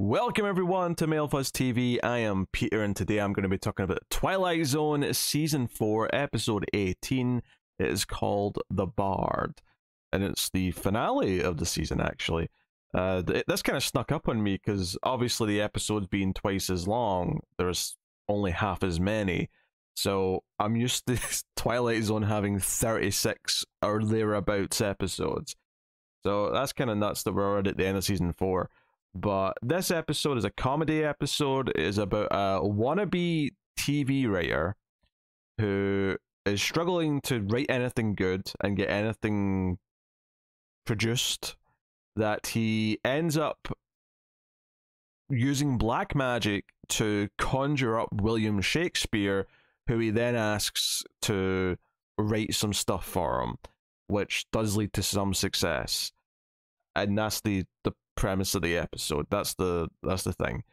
Welcome everyone to MailFuzz TV. I am Peter and today I'm going to be talking about Twilight Zone Season 4 Episode 18. It is called The Bard and it's the finale of the season actually. This kind of snuck up on me because obviously the episodes being twice as long, there's only half as many. So I'm used to Twilight Zone having 36 or thereabouts episodes. So that's kind of nuts that we're already at the end of Season 4. But this episode is a comedy episode. It is about a wannabe TV writer who is struggling to write anything good and get anything produced, that he ends up using black magic to conjure up William Shakespeare, who he then asks to write some stuff for him, which does lead to some success. And that's the premise of the episode. That's the thing.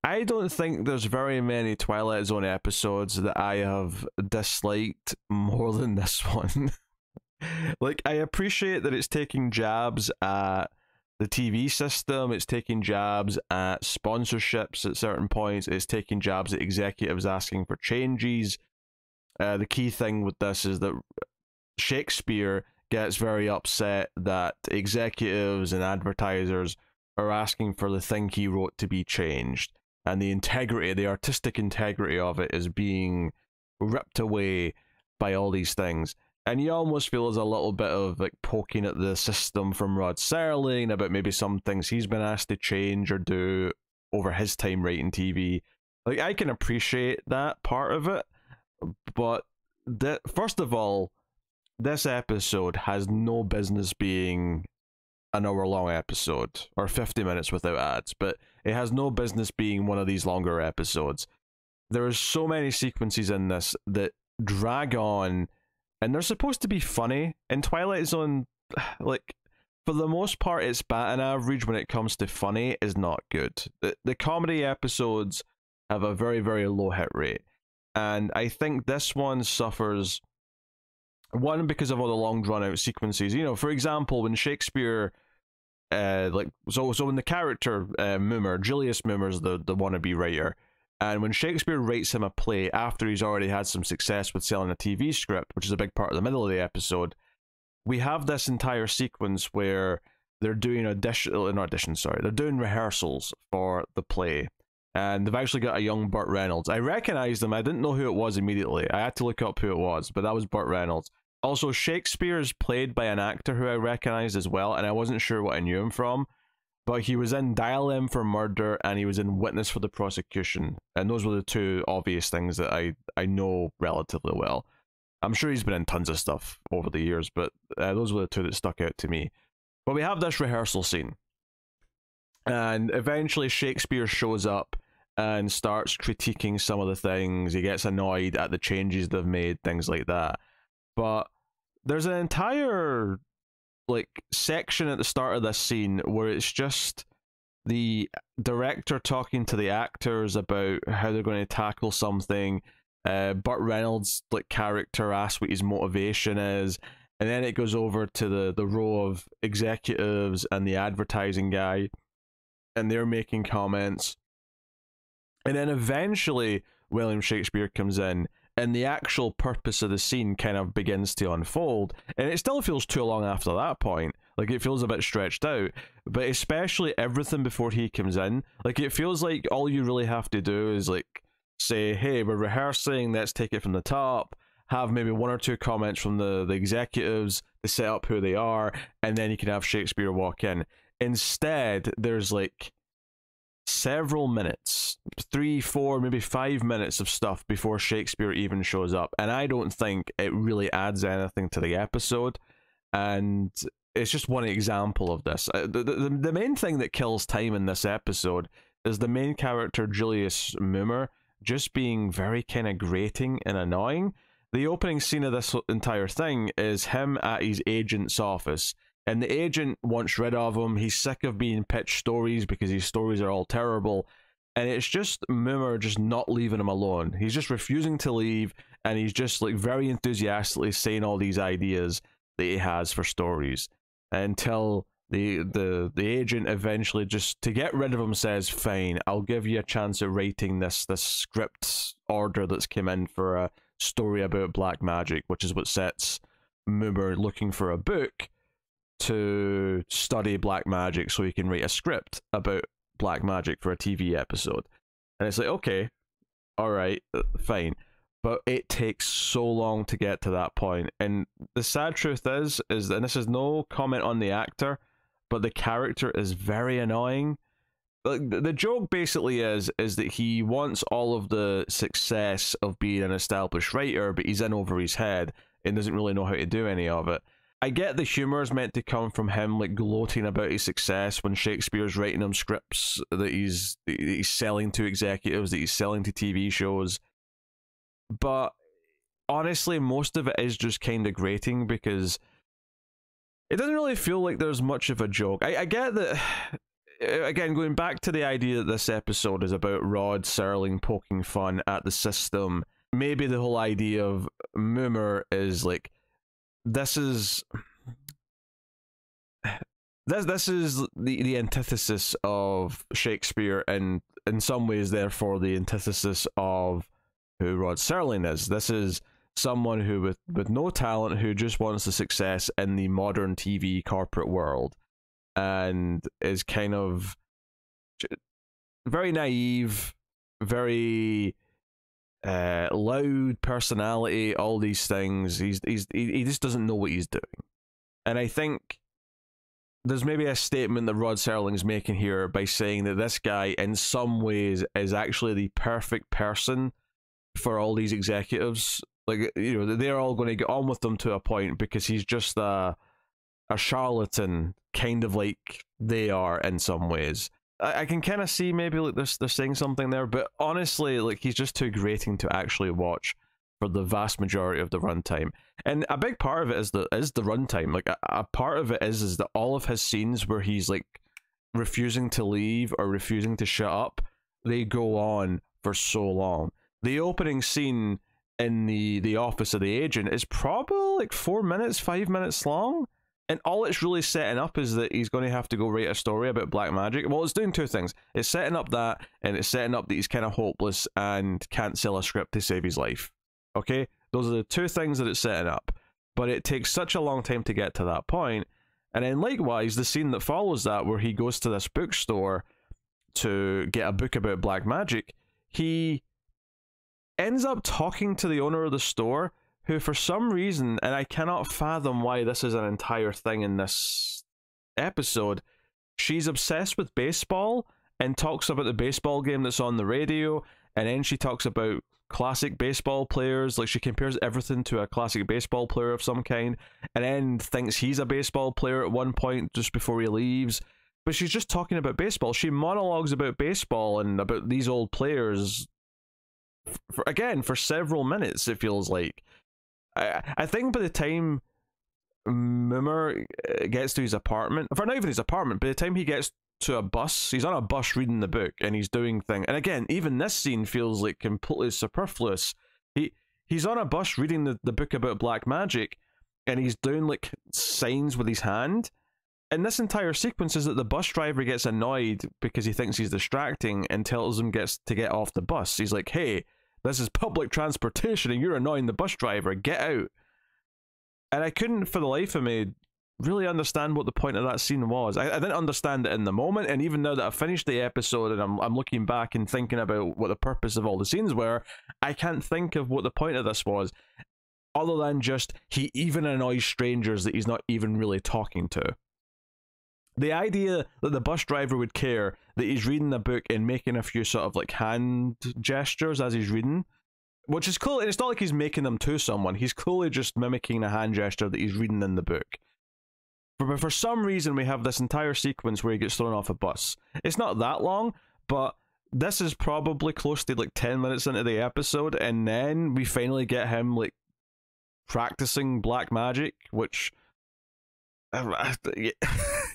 I don't think there's very many Twilight Zone episodes that I have disliked more than this one. Like, I appreciate that it's taking jabs at the TV system, it's taking jabs at sponsorships at certain points, it's taking jabs at executives asking for changes. The key thing with this is that Shakespeare gets very upset that executives and advertisers are asking for the thing he wrote to be changed, and the integrity, the artistic integrity of it is being ripped away by all these things. And you almost feel there's a little bit of like poking at the system from Rod Serling about maybe some things he's been asked to change or do over his time writing TV. Like, I can appreciate that part of it, but first of all, this episode has no business being an hour-long episode, or 50 minutes without ads, but it has no business being one of these longer episodes. There are so many sequences in this that drag on, and they're supposed to be funny. In Twilight Zone, like, for the most part, its batting average when it comes to funny is not good. The comedy episodes have a very, very low hit rate, and I think this one suffers. One, because of all the long drawn out sequences. You know, for example, when Shakespeare, so when the character Moomer, Julius Moomer's the wannabe writer, and when Shakespeare writes him a play after he's already had some success with selling a TV script, which is a big part of the middle of the episode, we have this entire sequence where they're doing they're doing rehearsals for the play. And they've actually got a young Burt Reynolds. I recognized him. I didn't know who it was immediately. I had to look up who it was, but that was Burt Reynolds. Also, Shakespeare is played by an actor who I recognized as well, and I wasn't sure what I knew him from, but he was in Dial M for Murder, and he was in Witness for the Prosecution, and those were the two obvious things that I know relatively well. I'm sure he's been in tons of stuff over the years, but those were the two that stuck out to me. But we have this rehearsal scene, and eventually Shakespeare shows up and starts critiquing some of the things. He gets annoyed at the changes they've made, things like that. But there's an entire like section at the start of this scene where it's just the director talking to the actors about how they're going to tackle something. Burt Reynolds' like character asks what his motivation is, and then it goes over to the row of executives and the advertising guy, and they're making comments. And then eventually William Shakespeare comes in, and the actual purpose of the scene kind of begins to unfold. And it still feels too long after that point. Like, it feels a bit stretched out. But especially everything before he comes in. Like, it feels like all you really have to do is, like, say, hey, we're rehearsing, let's take it from the top. Have maybe one or two comments from the executives to set up who they are. And then you can have Shakespeare walk in. Instead, there's, like, several minutes, 3, 4, maybe 5 minutes of stuff before Shakespeare even shows up, and I don't think it really adds anything to the episode. And it's just one example of this. The main thing that kills time in this episode is the main character Julius Moomer just being very kind of grating and annoying. The opening scene of this entire thing is him at his agent's office, and the agent wants rid of him. He's sick of being pitched stories because his stories are all terrible. And it's just Moomer just not leaving him alone. He's just refusing to leave, and he's just like very enthusiastically saying all these ideas that he has for stories. Until The agent eventually, just to get rid of him, says, "Fine, I'll give you a chance at writing this script order that's come in for a story about black magic," which is what sets Moomer looking for a book to study black magic so he can write a script about black magic for a TV episode. And it's like, okay, all right, fine. But it takes so long to get to that point. And the sad truth is, and this is no comment on the actor, but the character is very annoying. Like, the joke basically is that he wants all of the success of being an established writer, but he's in over his head and doesn't really know how to do any of it. I get the humor is meant to come from him like gloating about his success when Shakespeare's writing him scripts that he's selling to executives, that he's selling to TV shows. But honestly, most of it is just kind of grating because it doesn't really feel like there's much of a joke. I get that, again, going back to the idea that this episode is about Rod Serling poking fun at the system, maybe the whole idea of Moomer is like, this is the antithesis of Shakespeare, and in some ways, therefore, the antithesis of who Rod Serling is. This is someone who with no talent, who just wants the success in the modern TV corporate world, and is kind of very naive, very loud personality, all these things. He just doesn't know what he's doing. And I think there's maybe a statement that Rod Serling's making here by saying that this guy in some ways is actually the perfect person for all these executives. Like, you know, they're all going to get on with them to a point because he's just a charlatan, kind of like they are in some ways. I can kind of see maybe like they're saying something there, but honestly, like, he's just too grating to actually watch for the vast majority of the runtime. And a big part of it is the runtime. Like, a part of it is that all of his scenes where he's like refusing to leave or refusing to shut up, they go on for so long. The opening scene in the office of the agent is probably like 4 minutes, 5 minutes long. And all it's really setting up is that he's going to have to go write a story about black magic. Well, it's doing two things. It's setting up that, and it's setting up that he's kind of hopeless and can't sell a script to save his life. Okay? Those are the two things that it's setting up. But it takes such a long time to get to that point. And then likewise, the scene that follows that, where he goes to this bookstore to get a book about black magic, he ends up talking to the owner of the store, who for some reason, and I cannot fathom why this is an entire thing in this episode, she's obsessed with baseball and talks about the baseball game that's on the radio, and then she talks about classic baseball players, like she compares everything to a classic baseball player of some kind, and then thinks he's a baseball player at one point just before he leaves. But she's just talking about baseball. She monologues about baseball and about these old players for several minutes, it feels like. I think by the time Moomer gets to his apartment, or not even his apartment, by the time he gets to a bus, he's on a bus reading the book, and he's doing things. And again, even this scene feels like completely superfluous. He's on a bus reading the book about black magic, and he's doing like signs with his hand. And this entire sequence is that the bus driver gets annoyed because he thinks he's distracting and tells him to get off the bus. He's like, "Hey, this is public transportation and you're annoying the bus driver, get out." And I couldn't for the life of me really understand what the point of that scene was. I didn't understand it in the moment, and even now that I've finished the episode and I'm looking back and thinking about what the purpose of all the scenes were, I can't think of what the point of this was, other than just he even annoys strangers that he's not even really talking to. The idea that the bus driver would care that he's reading the book and making a few sort of like hand gestures as he's reading, which is cool, and it's not like he's making them to someone, he's clearly just mimicking a hand gesture that he's reading in the book. But for some reason we have this entire sequence where he gets thrown off a bus. It's not that long, but this is probably close to like 10 minutes into the episode, and then we finally get him like practicing black magic, which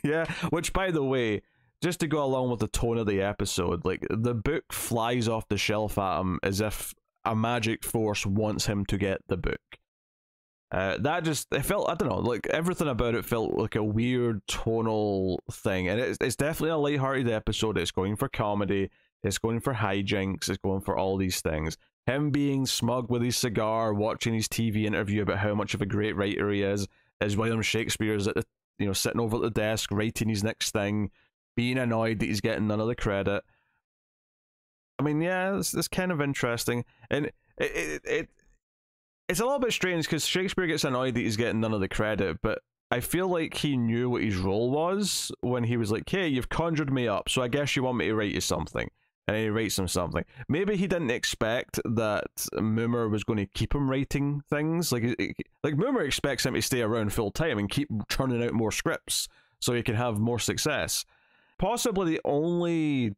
yeah, which by the way, just to go along with the tone of the episode, like the book flies off the shelf at him as if a magic force wants him to get the book. That just, it felt, I don't know, like everything about it felt like a weird tonal thing, and it's definitely a lighthearted episode. It's going for comedy, it's going for hijinks, it's going for all these things. Him being smug with his cigar, watching his TV interview about how much of a great writer he is, as William Shakespeare's at the, sitting over at the desk writing his next thing, being annoyed that he's getting none of the credit. I mean, yeah, it's kind of interesting, and it's a little bit strange because Shakespeare gets annoyed that he's getting none of the credit, but I feel like he knew what his role was when he was like, hey, you've conjured me up, so I guess you want me to write you something. And he writes him something. Maybe he didn't expect that Moomer was going to keep him writing things. Like Moomer expects him to stay around full time and keep churning out more scripts so he can have more success. Possibly the only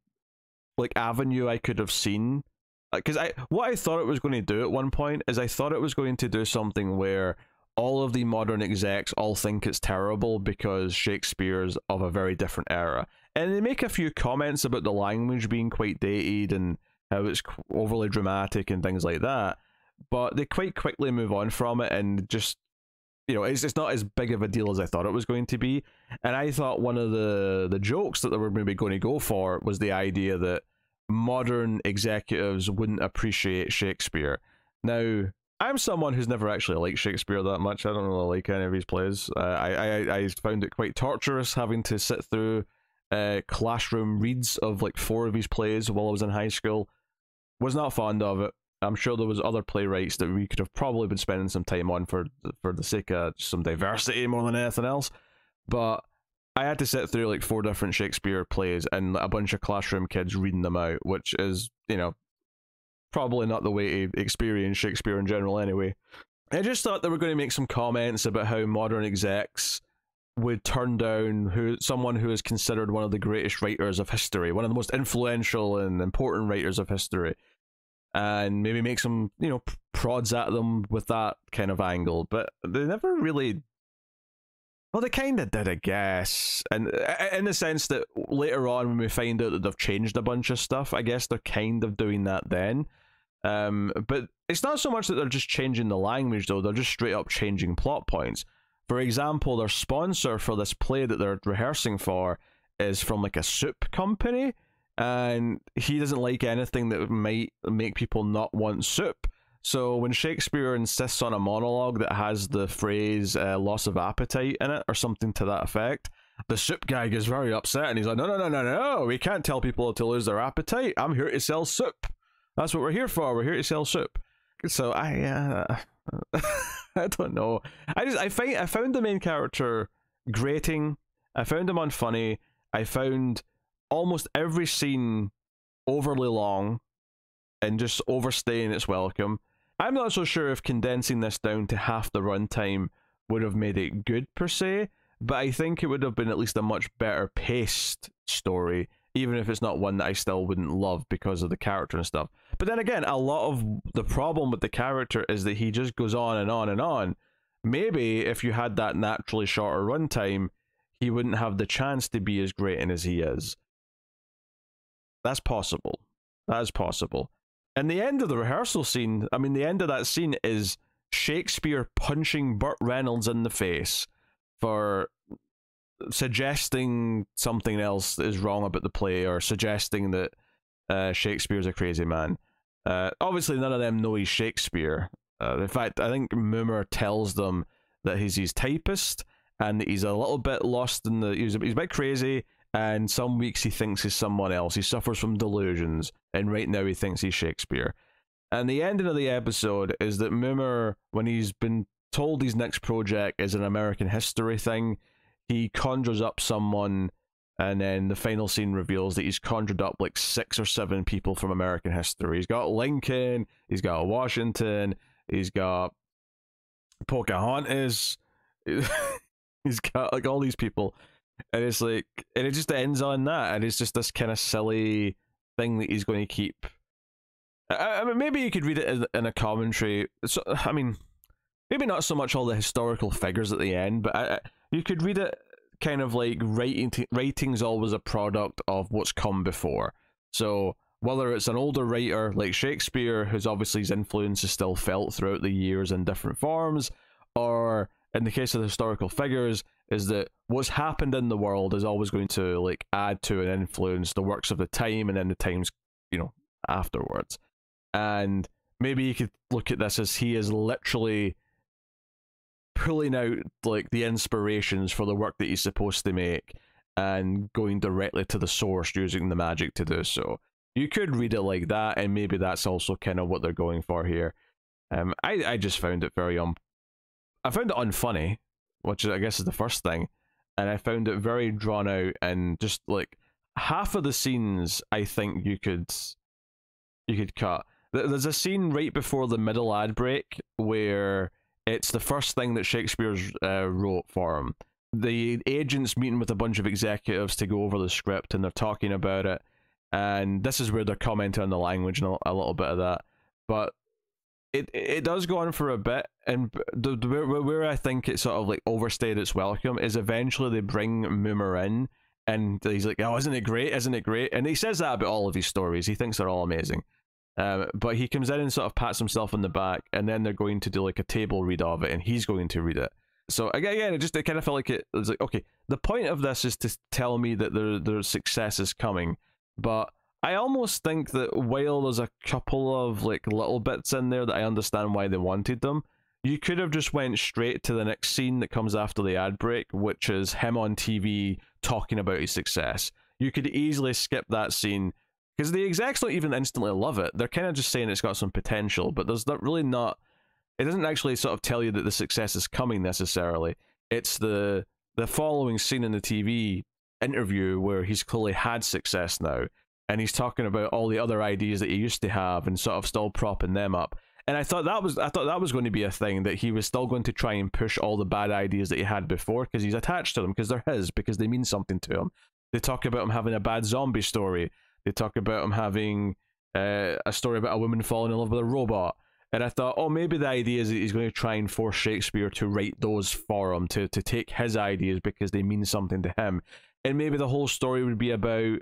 avenue I could have seen, because what I thought it was going to do at one point is I thought it was going to do something where all of the modern execs all think it's terrible because Shakespeare's of a very different era. And they make a few comments about the language being quite dated and how it's overly dramatic and things like that. But they quite quickly move on from it and just, it's not as big of a deal as I thought it was going to be. And I thought one of the jokes that they were maybe going to go for was the idea that modern executives wouldn't appreciate Shakespeare. Now, I'm someone who's never actually liked Shakespeare that much. I don't really like any of his plays. I found it quite torturous having to sit through classroom reads of 4 of his plays while I was in high school. Was not fond of it. I'm sure there was other playwrights that we could have probably been spending some time on for the sake of some diversity more than anything else. But I had to sit through 4 different Shakespeare plays and a bunch of classroom kids reading them out, which is, probably not the way to experience Shakespeare in general anyway. I just thought they were going to make some comments about how modern execs would turn down someone who is considered one of the greatest writers of history, one of the most influential and important writers of history, and maybe make some, prods at them with that kind of angle. But they never really... Well, they kind of did, I guess. And in the sense that later on, when we find out that they've changed a bunch of stuff, I guess they're kind of doing that then. But it's not so much that they're just changing the language, though. They're just straight up changing plot points. For example, their sponsor for this play that they're rehearsing for is from a soup company, and he doesn't like anything that might make people not want soup. So when Shakespeare insists on a monologue that has the phrase loss of appetite in it, or something to that effect, the soup guy gets very upset, and he's like, no, we can't tell people to lose their appetite. I'm here to sell soup. That's what we're here for. We're here to sell soup. So I don't know. I found the main character grating. I found him unfunny. I found almost every scene overly long and just overstaying its welcome. I'm not so sure if condensing this down to half the runtime would have made it good per se, but I think it would have been at least a much better paced story, even if it's not one that I still wouldn't love because of the character and stuff. But then again, a lot of the problem with the character is that he just goes on and on and on. Maybe if you had that naturally shorter runtime, he wouldn't have the chance to be as great as he is. That's possible. That is possible. And the end of the rehearsal scene, the end of that scene is Shakespeare punching Burt Reynolds in the face for suggesting something else is wrong about the play, or suggesting that Shakespeare's a crazy man. Obviously, none of them know he's Shakespeare. In fact, I think Moomer tells them that he's his typist, and that he's a little bit lost in he's a bit crazy, and some weeks he thinks he's someone else. He suffers from delusions, and right now he thinks he's Shakespeare. And the ending of the episode is that Moomer, when he's been told his next project is an American history thing, he conjures up someone, and then the final scene reveals that he's conjured up 6 or 7 people from American history. He's got Lincoln, he's got Washington, he's got Pocahontas, he's got all these people, and it's and it just ends on that, and it's just this kind of silly thing that he's going to keep. Maybe you could read it in a commentary. So, maybe not so much all the historical figures at the end, but you could read it kind of like writing's always a product of what's come before. So whether it's an older writer like Shakespeare, whose obviously his influence is still felt throughout the years in different forms, or in the case of the historical figures, is that what's happened in the world is always going to like add to and influence the works of the time and then the times, you know, afterwards. And maybe you could look at this as he is literally pulling out like the inspirations for the work that he's supposed to make and going directly to the source using the magic to do so. You could read it like that, and maybe that's also kind of what they're going for here. I just found it very I found it unfunny, which I guess is the first thing, and I found it very drawn out, and just like half of the scenes I think you could cut. There's a scene right before the middle ad break where it's the first thing that Shakespeare's wrote for him. The agent's meeting with a bunch of executives to go over the script, and they're talking about it, and this is where they're commenting on the language and a little bit of that. But it does go on for a bit, and where I think it sort of like overstayed its welcome is eventually they bring Moomer in, and he's like, oh, isn't it great? Isn't it great? And he says that about all of his stories. He thinks they're all amazing. But he comes in and sort of pats himself on the back, and then they're going to do like a table read of it, and he's going to read it. So again, it kind of felt like it was like, okay, the point of this is to tell me that there's success is coming, but I almost think that while there's a couple of like little bits in there that I understand why they wanted them, you could have just went straight to the next scene that comes after the ad break, which is him on TV talking about his success. You could easily skip that scene, because the execs don't even instantly love it. They're kind of just saying it's got some potential, but there's not it doesn't actually sort of tell you that the success is coming necessarily. It's the following scene in the TV interview where he's clearly had success now, and he's talking about all the other ideas that he used to have and sort of still propping them up. And I thought that was going to be a thing, that he was still going to try and push all the bad ideas that he had before, because he's attached to them, because they're his, because they mean something to him. They talk about him having a bad zombie story. They talk about him having a story about a woman falling in love with a robot. And I thought, oh, maybe the idea is that he's going to try and force Shakespeare to write those for him, to take his ideas because they mean something to him. And maybe the whole story would be about,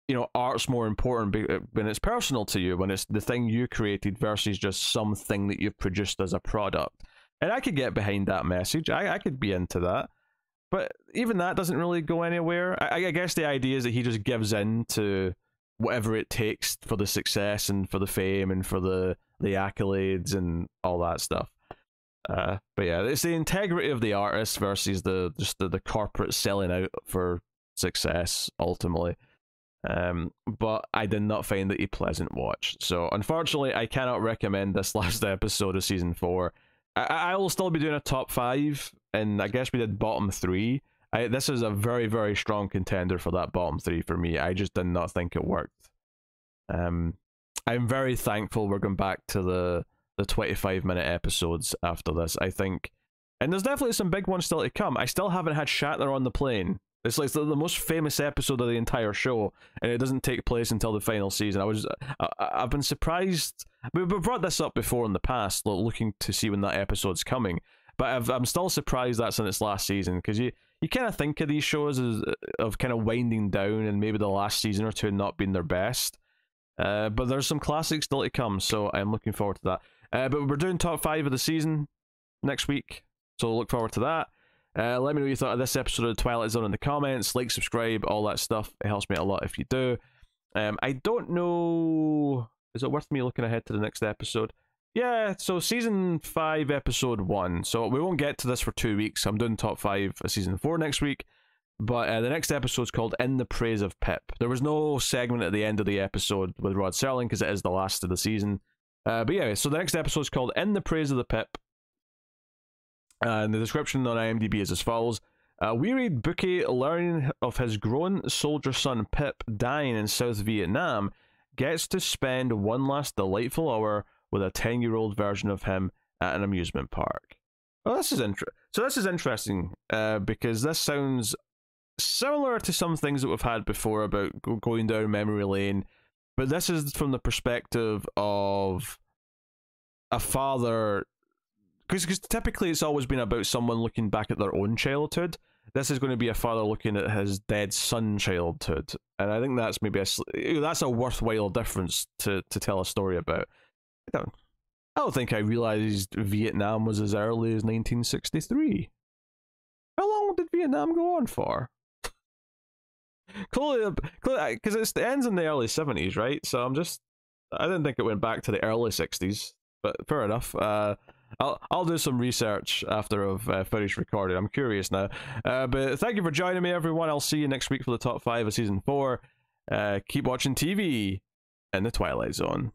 you know, art's more important when it's personal to you, when it's the thing you created versus just something that you've produced as a product. And I could get behind that message. I could be into that. But even that doesn't really go anywhere. I guess the idea is that he just gives in to whatever it takes for the success and for the fame and for the accolades and all that stuff. But yeah, it's the integrity of the artist versus the corporate selling out for success ultimately. But I did not find it a pleasant watch. So unfortunately, I cannot recommend this last episode of season 4. I will still be doing a top 5, and I guess we did bottom 3. This is a very, very strong contender for that bottom 3 for me. I just did not think it worked. I'm very thankful we're going back to the 25-minute episodes after this, I think. And there's definitely some big ones still to come. I still haven't had Shatner on the plane. It's like the most famous episode of the entire show, and it doesn't take place until the final season. I've been surprised. We've brought this up before in the past, looking to see when that episode's coming. But I'm still surprised that's in its last season, because you kind of think of these shows as of kind of winding down, and maybe the last season or two not being their best. But there's some classics still to come, so I'm looking forward to that. But we're doing top 5 of the season next week, so look forward to that. Let me know what you thought of this episode of Twilight Zone in the comments. Like, subscribe, all that stuff. It helps me a lot if you do. I don't know... Is it worth me looking ahead to the next episode? Yeah, so season 5, episode 1. So we won't get to this for 2 weeks. I'm doing top 5 of season 4 next week. But the next episode is called In the Praise of Pip. There was no segment at the end of the episode with Rod Serling, because it is the last of the season. But yeah, so the next episode is called In the Praise of the Pip. And the description on IMDb is as follows. Wearied Bookie, learning of his grown soldier son Pip dying in South Vietnam, gets to spend one last delightful hour with a 10-year-old version of him at an amusement park. Well, this is interesting because this sounds similar to some things that we've had before about going down memory lane, but this is from the perspective of a father. Because typically it's always been about someone looking back at their own childhood. This is going to be a father looking at his dead son's childhood, and I think that's maybe that's a worthwhile difference to tell a story about. I don't think I realized Vietnam was as early as 1963. How long did Vietnam go on for? Clearly, because it ends in the early 70s, right? So I didn't think it went back to the early 60s, but fair enough. I'll do some research after I've finished recording. I'm curious now. But thank you for joining me, everyone. I'll see you next week for the top 5 of season 4. Keep watching TV in the Twilight Zone.